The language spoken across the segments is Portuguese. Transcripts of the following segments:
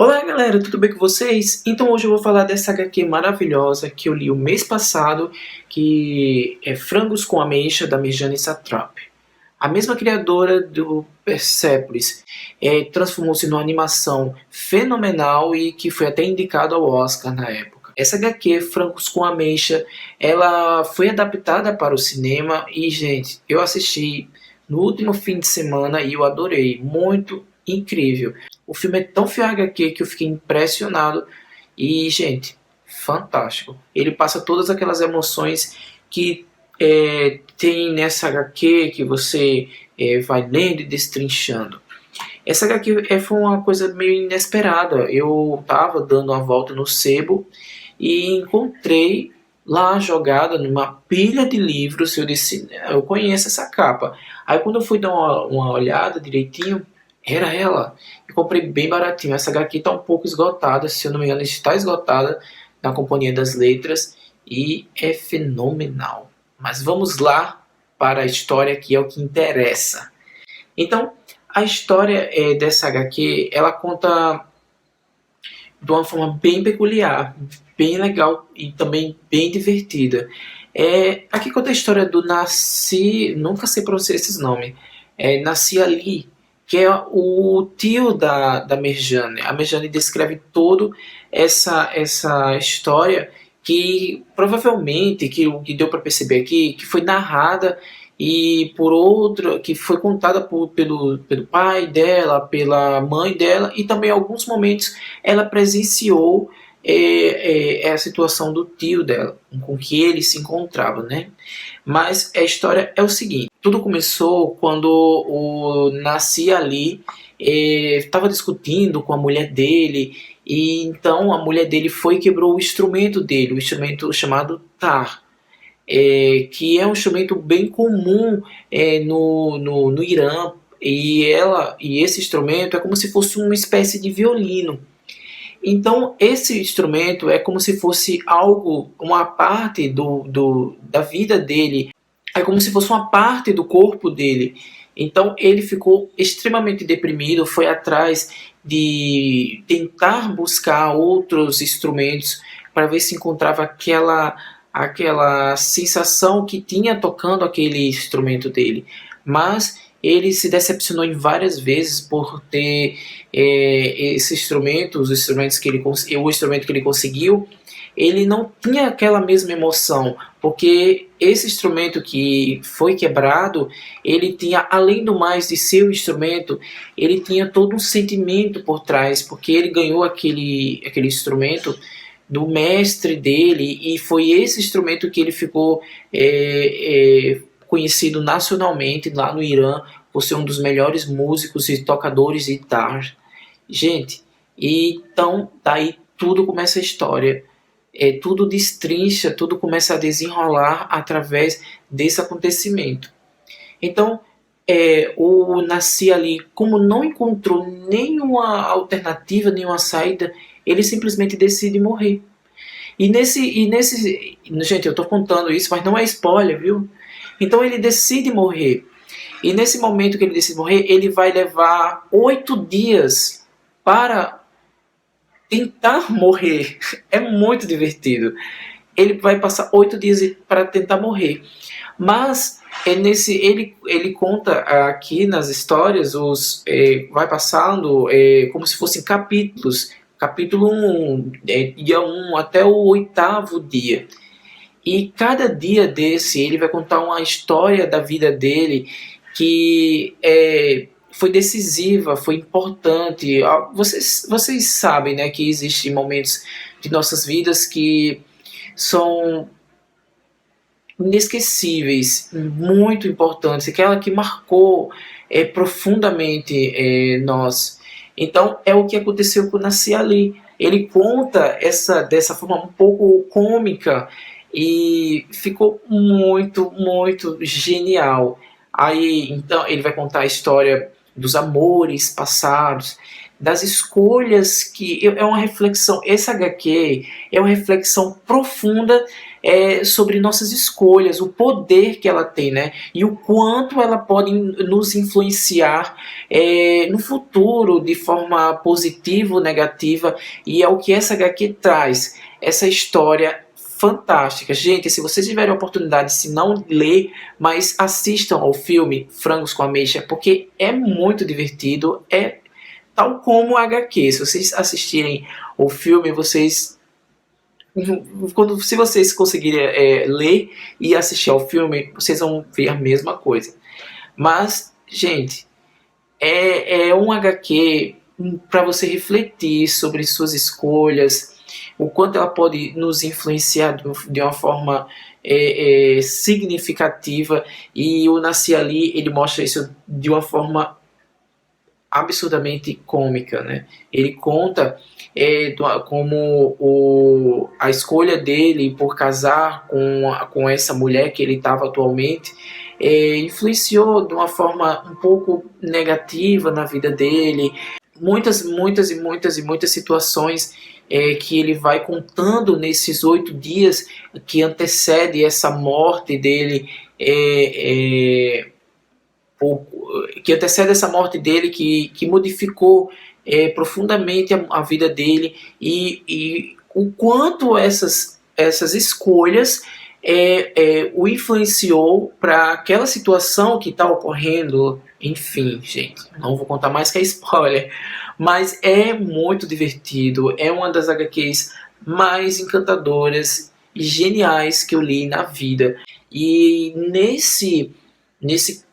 Olá galera, tudo bem com vocês? Então hoje eu vou falar dessa HQ maravilhosa que eu li o mês passado, que é Frangos com Ameixa, da Mirjane Satrap. A mesma criadora do Persepolis transformou-se numa animação fenomenal e que foi até indicada ao Oscar na época. Essa HQ, Frangos com Ameixa, ela foi adaptada para o cinema e, gente, eu assisti no último fim de semana e eu adorei, muito incrível. O filme é tão fiel à HQ que eu fiquei impressionado e, gente, fantástico. Ele passa todas aquelas emoções que tem nessa HQ que você vai lendo e destrinchando. Essa HQ foi uma coisa meio inesperada. Eu estava dando uma volta no sebo e encontrei lá jogada numa pilha de livros. Eu disse, eu conheço essa capa. Aí quando eu fui dar uma olhada direitinho, era ela. Eu comprei bem baratinho. Essa HQ está um pouco esgotada, se eu não me engano, está esgotada na Companhia das Letras e é fenomenal. Mas vamos lá para a história, que é o que interessa. Então, a história dessa HQ, ela conta de uma forma bem peculiar, bem legal e também bem divertida. Aqui conta a história do Nasci, nunca sei pronunciar esses nomes, Nasci Ali, que é o tio da Mirjane. A Mirjane descreve toda essa história que provavelmente, que o que deu para perceber aqui, que foi narrada e por outra, que foi contada pelo pai dela, pela mãe dela, e também em alguns momentos ela presenciou a situação do tio dela, com que ele se encontrava, né? Mas a história é o seguinte: tudo começou quando o Nasci Ali estava discutindo com a mulher dele, e então a mulher dele foi e quebrou o instrumento dele, o instrumento chamado tar, que é um instrumento bem comum no Irã, e esse instrumento é como se fosse uma espécie de violino. Então, esse instrumento é como se fosse algo, uma parte da vida dele, é como se fosse uma parte do corpo dele. Então, ele ficou extremamente deprimido, foi atrás de tentar buscar outros instrumentos para ver se encontrava aquela sensação que tinha tocando aquele instrumento dele. Mas ele se decepcionou em várias vezes por ter esse instrumento, os instrumentos que o instrumento que ele conseguiu, ele não tinha aquela mesma emoção, porque esse instrumento que foi quebrado, ele tinha, além do mais de ser o instrumento, ele tinha todo um sentimento por trás, porque ele ganhou aquele instrumento do mestre dele, e foi esse instrumento que ele ficou conhecido nacionalmente lá no Irã por ser um dos melhores músicos e tocadores de guitarra. Gente, e então daí tudo começa a história. Tudo destrincha, tudo começa a desenrolar através desse acontecimento. Então, o Nasci Ali, como não encontrou nenhuma alternativa, nenhuma saída, ele simplesmente decide morrer. Gente, eu estou contando isso, mas não é spoiler, viu? Então ele decide morrer. E nesse momento que ele decide morrer, ele vai levar 8 dias para tentar morrer. É muito divertido. Ele vai passar 8 dias para tentar morrer. Mas ele conta aqui nas histórias, vai passando como se fossem capítulos. Capítulo 1, dia 1 até o 8º dia. E cada dia desse ele vai contar uma história da vida dele que foi decisiva, foi importante. Vocês sabem, né, que existem momentos de nossas vidas que são inesquecíveis, muito importantes, aquela que marcou profundamente nós. Então é o que aconteceu com o Nasci Ali. Ele conta dessa forma um pouco cômica e ficou muito, muito genial. Aí então ele vai contar a história dos amores passados, das escolhas, que é uma reflexão. Essa HQ é uma reflexão profunda sobre nossas escolhas, o poder que ela tem, né? E o quanto ela pode nos influenciar no futuro de forma positiva ou negativa. E é o que essa HQ traz, essa história fantástica. Gente, se vocês tiverem a oportunidade, se não ler, mas assistam ao filme Frangos com Ameixa, porque é muito divertido, é tal como a HQ. Se vocês assistirem o filme, se vocês conseguirem ler e assistir ao filme, vocês vão ver a mesma coisa. Mas, gente, é um HQ para você refletir sobre suas escolhas, o quanto ela pode nos influenciar de uma forma significativa. E o Nasci Ali, ele mostra isso de uma forma absurdamente cômica, né? Ele conta como a escolha dele por casar com essa mulher que ele estava atualmente influenciou de uma forma um pouco negativa na vida dele. Muitas e muitas situações que ele vai contando nesses 8 dias que antecede essa morte dele, que antecede essa morte dele, que modificou profundamente a vida dele, e o quanto essas escolhas o influenciou para aquela situação que está ocorrendo. Enfim, gente, não vou contar mais que é spoiler, mas é muito divertido, é uma das HQs mais encantadoras e geniais que eu li na vida. E nesse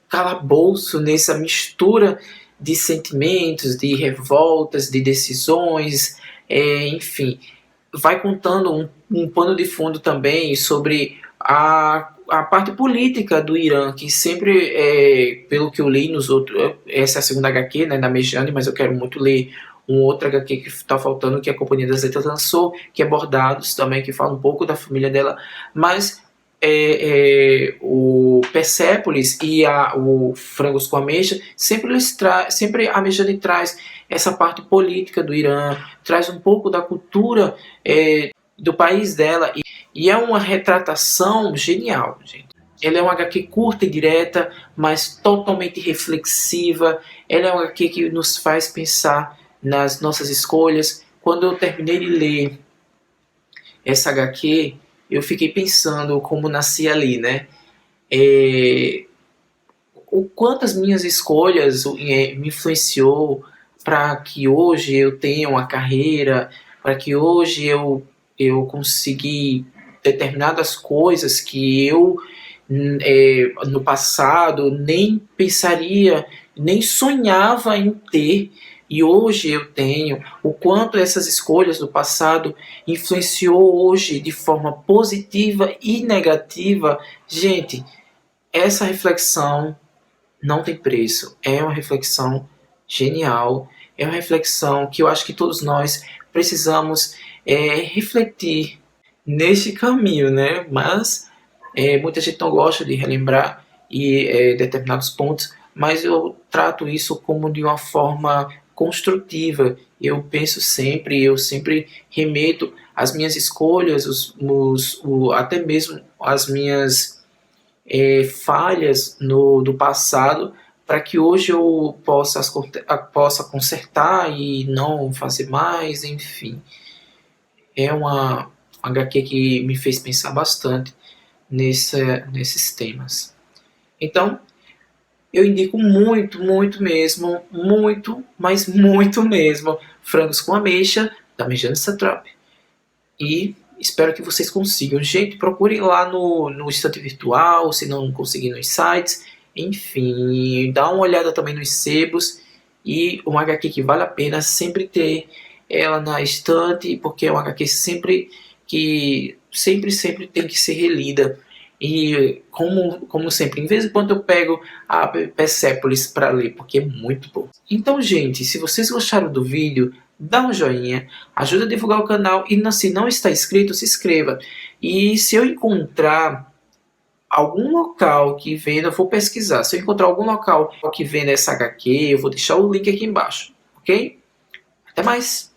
calabouço, nessa mistura de sentimentos, de revoltas, de decisões, enfim, vai contando um pano de fundo também sobre a parte política do Irã, que sempre, pelo que eu li nos outros, essa é a segunda HQ, né, da Mejane, mas eu quero muito ler um outro HQ que está faltando, que a Companhia das Letras lançou, que é Bordados também, que fala um pouco da família dela, mas o Persépolis e o Frangos com Ameixa, sempre a Mejane traz essa parte política do Irã, traz um pouco da cultura do país dela, e é uma retratação genial, gente. Ela é uma HQ curta e direta, mas totalmente reflexiva. Ela é uma HQ que nos faz pensar nas nossas escolhas. Quando eu terminei de ler essa HQ, eu fiquei pensando como Nasci Ali, né? O quanto as minhas escolhas me influenciou para que hoje eu tenha uma carreira, para que hoje eu consegui determinadas coisas que eu no passado nem pensaria, nem sonhava em ter, e hoje eu tenho. O quanto essas escolhas do passado influenciou hoje de forma positiva e negativa. Gente, essa reflexão não tem preço. É uma reflexão genial, é uma reflexão que eu acho que todos nós precisamos refletir neste caminho, né? Mas muita gente não gosta de relembrar determinados pontos, mas eu trato isso como de uma forma construtiva. Eu sempre remeto as minhas escolhas, até mesmo as minhas falhas do passado, para que hoje eu possa consertar e não fazer mais, enfim. É uma HQ que me fez pensar bastante nesses temas. Então, eu indico muito, muito mesmo, muito, mas muito mesmo, Frangos com Ameixa, da Mejane Satrap. E espero que vocês consigam. Gente, procurem lá no estante virtual, se não conseguir nos sites. Enfim, dá uma olhada também nos sebos. E uma HQ que vale a pena sempre ter ela na estante, porque é uma HQ que sempre tem que ser relida. E como sempre, em vez em quando eu pego a Persepolis para ler, porque é muito bom. Então, gente, se vocês gostaram do vídeo, dá um joinha, ajuda a divulgar o canal, e se não está inscrito, se inscreva. E se eu encontrar algum local que venda, eu vou pesquisar. Se eu encontrar algum local que venda essa HQ, eu vou deixar o link aqui embaixo, ok? Até mais!